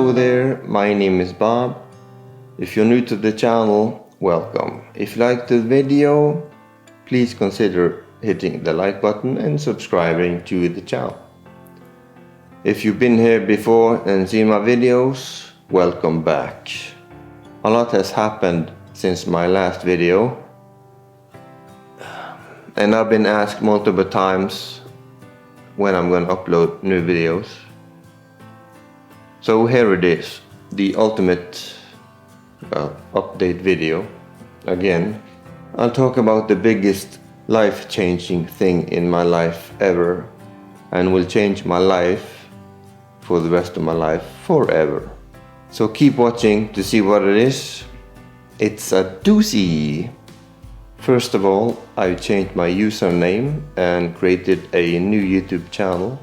Hello there, my name is Bob. If you're new to the channel, welcome. If you liked the video, please consider hitting the like button and subscribing to the channel. If you've been here before and seen my videos, welcome back. A lot has happened since my last video, and I've been asked multiple times when I'm going to upload new videos. So here it is, the ultimate update video. Again, I'll talk about the biggest life-changing thing in my life ever, and will change my life for the rest of my life forever. So keep watching to see what it is. It's a doozy. First of all, I changed my username and created a new YouTube channel.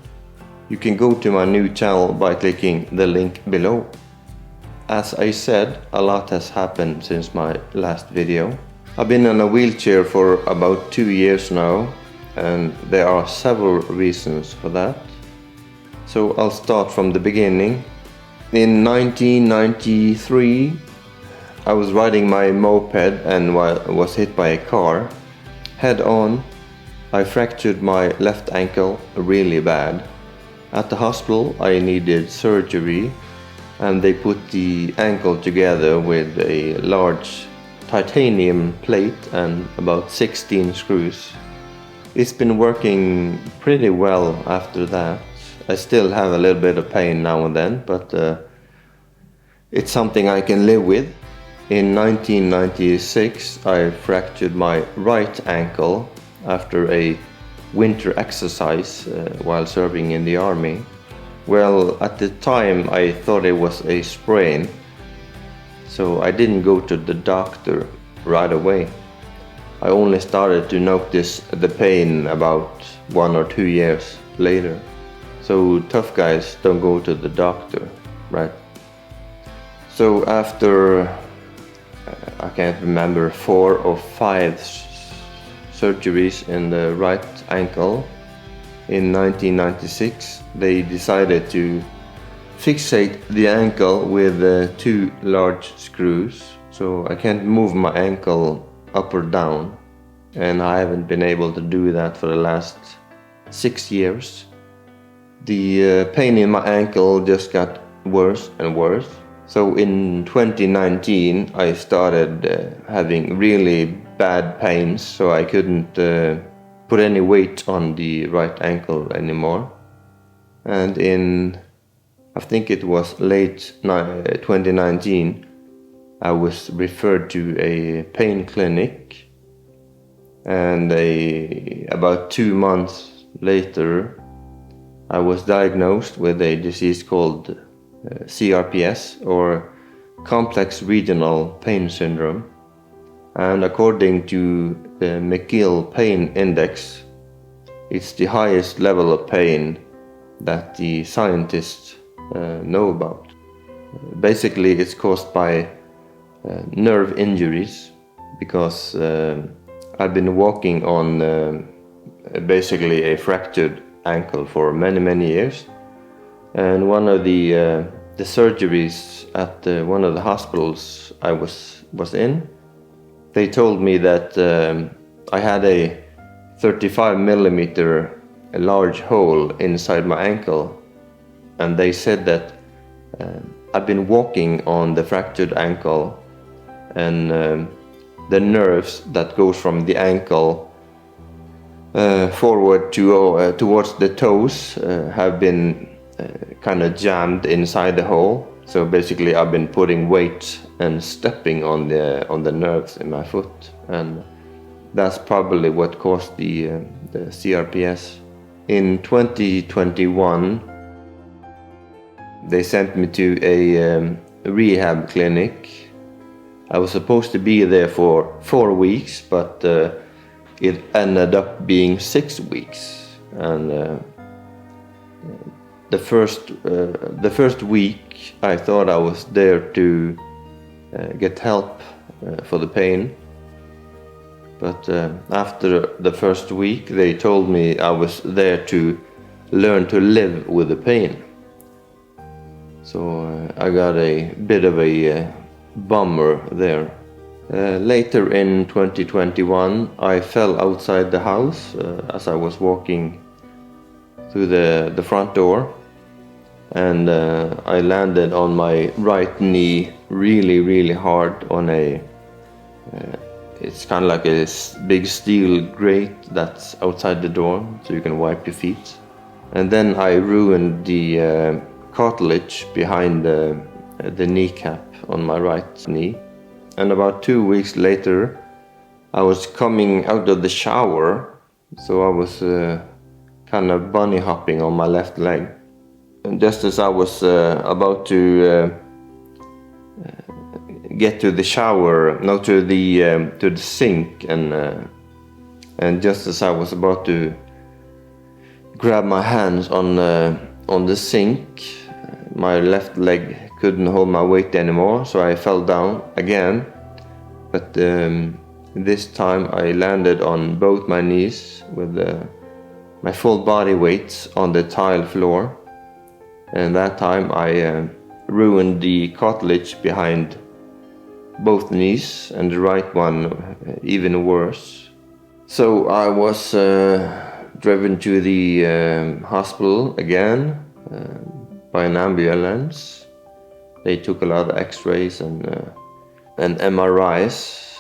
You can go to my new channel by clicking the link below. As I said, a lot has happened since my last video. I've been in a wheelchair for about 2 years now, and there are several reasons for that. So I'll start from the beginning. In 1993, I was riding my moped and was hit by a car. Head on, I fractured my left ankle really bad. At the hospital, I needed surgery, and they put the ankle together with a large titanium plate and about 16 screws. It's been working pretty well after that. I still have a little bit of pain now and then, but it's something I can live with. In 1996, I fractured my right ankle after a winter exercise while serving in the army. Well, at the time I thought it was a sprain, so I didn't go to the doctor right away. I only started to notice the pain about 1 or 2 years later. So tough guys don't go to the doctor, right? So after, I can't remember, 4 or 5 surgeries in the right ankle, in 1996 they decided to fixate the ankle with 2 large screws, so I can't move my ankle up or down, and I haven't been able to do that for the last 6 years. The pain in my ankle just got worse and worse. So in 2019 I started having really bad pains, so I couldn't put any weight on the right ankle anymore. And in, I think it was late 2019, I was referred to a pain clinic, and about 2 months later I was diagnosed with a disease called CRPS, or Complex Regional Pain Syndrome. And according to the McGill Pain Index, it's the highest level of pain that the scientists know about. Basically, it's caused by nerve injuries, because I've been walking on basically a fractured ankle for many years. And one of the surgeries at one of the hospitals I was in, they told me that I had a 35 millimeter large hole inside my ankle, and they said that I've been walking on the fractured ankle, and the nerves that goes from the ankle forward towards the toes have been kind of jammed inside the hole. So basically I've been putting weight and stepping on the nerves in my foot, and that's probably what caused the CRPS. In 2021 they sent me to a rehab clinic. I was supposed to be there for 4 weeks, but it ended up being 6 weeks, and the first week I thought I was there to get help for the pain, but after the first week they told me I was there to learn to live with the pain. So I got a bit of a bummer there. Later in 2021, I fell outside the house as I was walking through the front door, and I landed on my right knee really hard on a it's kind of like a big steel grate that's outside the door so you can wipe your feet. And then I ruined the cartilage behind the kneecap on my right knee. And about 2 weeks later, I was coming out of the shower, so I was kind of bunny hopping on my left leg. And just as I was about to get to the shower, no, to the sink, and just as I was about to grab my hands on the sink, my left leg couldn't hold my weight anymore, so I fell down again. But this time I landed on both my knees with my full body weight on the tile floor, and that time I ruined the cartilage behind both knees, and the right one even worse. So I was driven to the hospital again by an ambulance. They took a lot of x-rays and MRIs,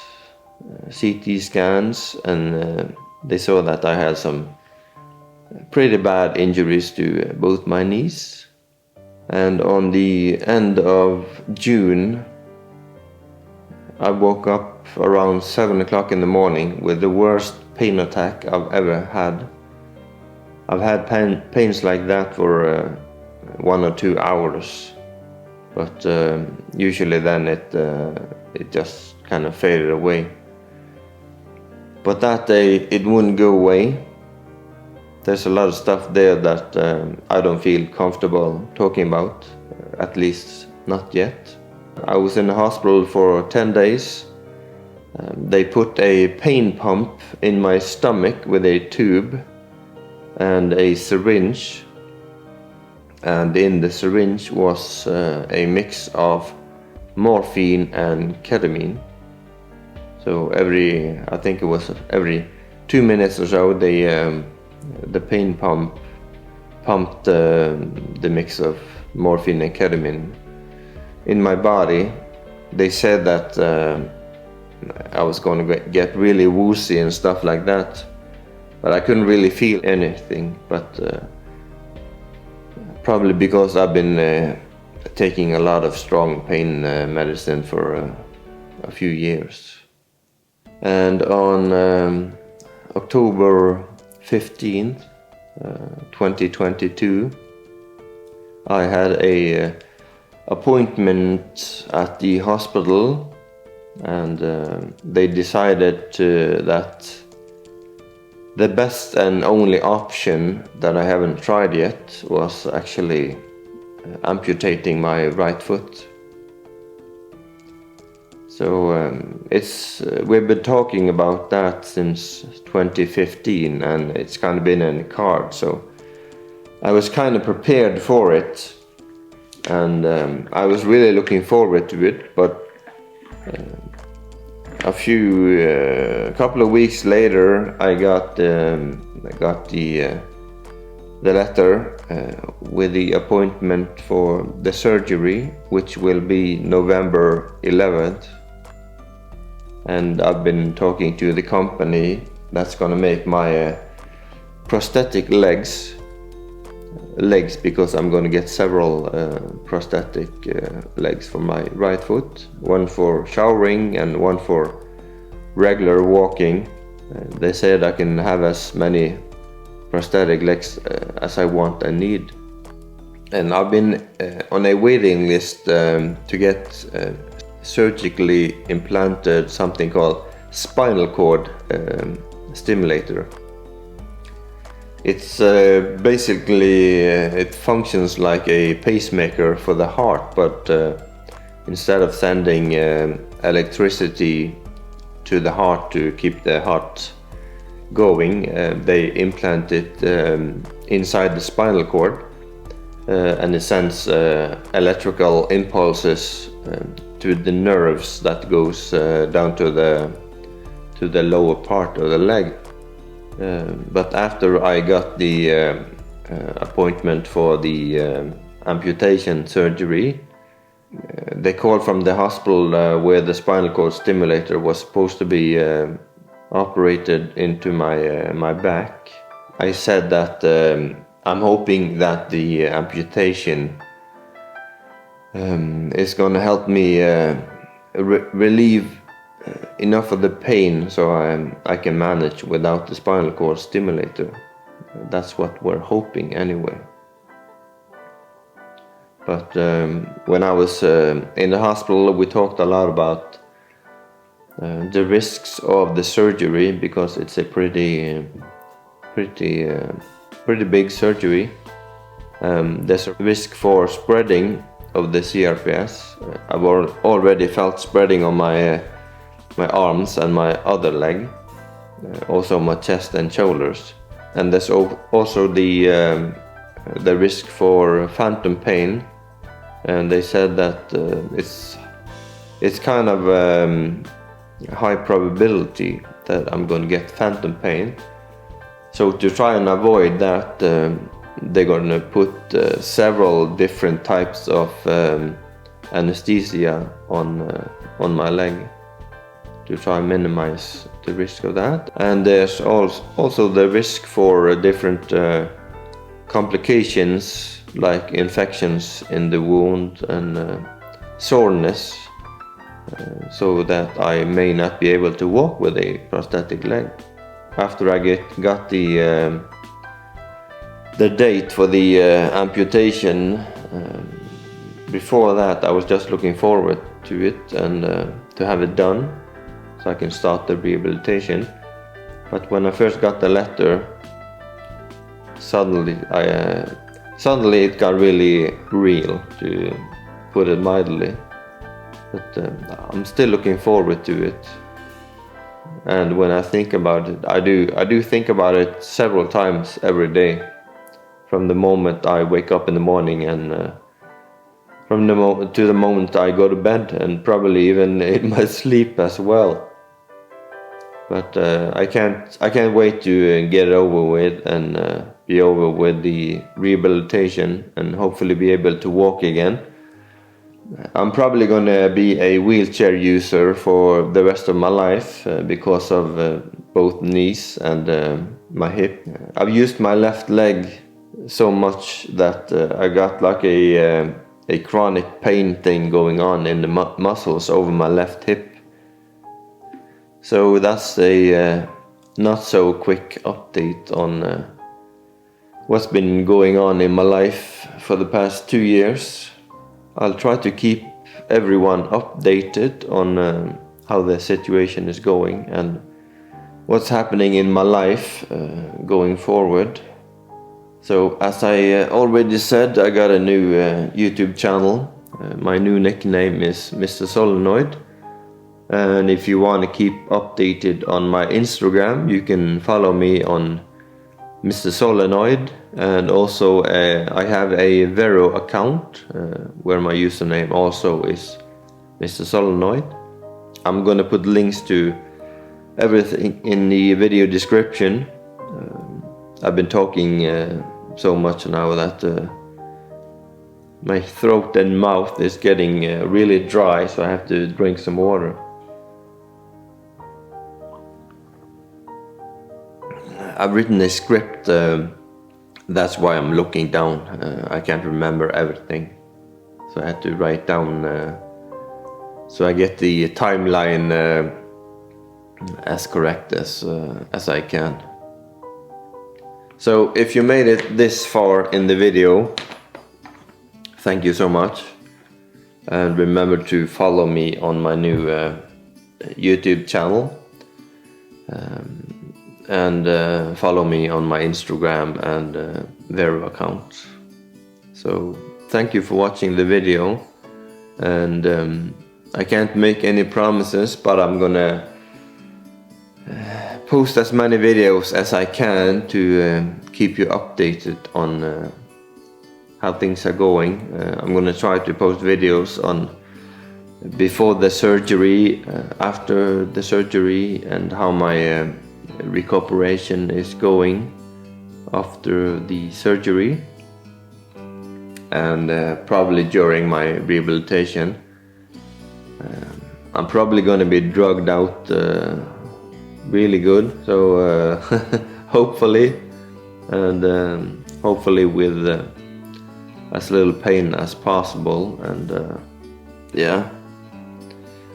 CT scans, and they saw that I had some pretty bad injuries to both my knees. And on the end of June, I woke up around 7 o'clock in the morning with the worst pain attack I've ever had. I've had pains like that for 1 or 2 hours, but usually then it just kind of faded away. But that day it wouldn't go away. There's a lot of stuff there that I don't feel comfortable talking about, at least not yet. I was in the hospital for 10 days. They put a pain pump in my stomach with a tube and a syringe, and in the syringe was a mix of morphine and ketamine. So I think it was every 2 minutes or so, the pain pump pumped the mix of morphine and ketamine in my body. They said that I was going to get really woozy and stuff like that, but I couldn't really feel anything. But probably because I've been taking a lot of strong pain medicine for a few years. And on October 15th, 2022, I had a appointment at the hospital, and they decided that the best and only option that I haven't tried yet was actually amputating my right foot. So we've been talking about that since 2015, and it's kind of been in the card, so I was kind of prepared for it. And I was really looking forward to it, but a couple of weeks later, I got the letter with the appointment for the surgery, which will be November 11th. And I've been talking to the company that's gonna make my prosthetic legs, because I'm going to get several prosthetic legs for my right foot, one for showering and one for regular walking. They said I can have as many prosthetic legs as I want and need. And I've been on a waiting list to get surgically implanted something called spinal cord stimulator. It's basically, it functions like a pacemaker for the heart, but instead of sending electricity to the heart to keep the heart going, they implant it inside the spinal cord. and it sends electrical impulses to the nerves that goes down to the lower part of the leg. But after I got the appointment for the amputation surgery, they called from the hospital where the spinal cord stimulator was supposed to be operated into my back. I said that I'm hoping that the amputation is going to help me relieve enough of the pain so I can manage without the spinal cord stimulator. That's what we're hoping anyway. But when I was in the hospital, we talked a lot about the risks of the surgery, because it's a pretty big surgery. There's a risk for spreading of the CRPS. I've already felt spreading on my arms and my other leg, also my chest and shoulders. And there's also the risk for phantom pain. And they said that it's kind of high probability that I'm going to get phantom pain. So to try and avoid that, they're going to put several different types of anesthesia on my leg to try and minimize the risk of that. And there's also the risk for different complications like infections in the wound and soreness, so that I may not be able to walk with a prosthetic leg. After I got the date for the amputation, before that I was just looking forward to it and to have it done so I can start the rehabilitation. But when I first got the letter, suddenly it got really real, to put it mildly. But I'm still looking forward to it. And when I think about it, I do think about it several times every day, from the moment I wake up in the morning and from the moment I go to bed, and probably even in my sleep as well. But I can't wait to get it over with and be over with the rehabilitation and hopefully be able to walk again. I'm probably going to be a wheelchair user for the rest of my life because of both knees and my hip. I've used my left leg so much that I got like a chronic pain thing going on in the muscles over my left hip. So that's a not so quick update on what's been going on in my life for the past 2 years. I'll try to keep everyone updated on how the situation is going and what's happening in my life going forward. So as I already said, I got a new YouTube channel. My new nickname is Mr. Solenoid. And if you want to keep updated on my Instagram, you can follow me on Mr. Solenoid. And also I have a Vero account where my username also is Mr. Solenoid. I'm gonna put links to everything in the video description. I've been talking so much now that my throat and mouth is getting really dry, so I have to drink some water. I've written a script, that's why I'm looking down. I can't remember everything, so I had to write down so I get the timeline as correct as I can. So if you made it this far in the video, thank you so much, and remember to follow me on my new YouTube channel. And follow me on my Instagram and Vero account. So thank you for watching the video, and I can't make any promises, but I'm gonna post as many videos as I can to keep you updated on how things are going. I'm gonna try to post videos on before the surgery, after the surgery, and how my recuperation is going after the surgery, and probably during my rehabilitation. I'm probably gonna be drugged out really good, so hopefully, and hopefully with as little pain as possible. And yeah,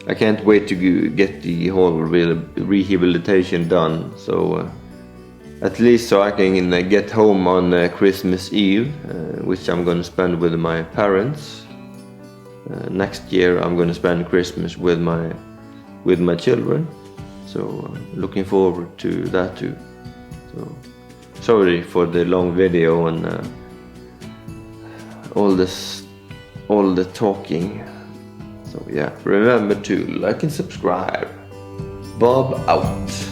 I can't wait to get the whole rehabilitation done, so at least so I can get home on Christmas Eve, which I'm gonna spend with my parents. Next year I'm gonna spend Christmas with my children, so looking forward to that too. So sorry for the long video and all the talking. So yeah, remember to like and subscribe. Bob out.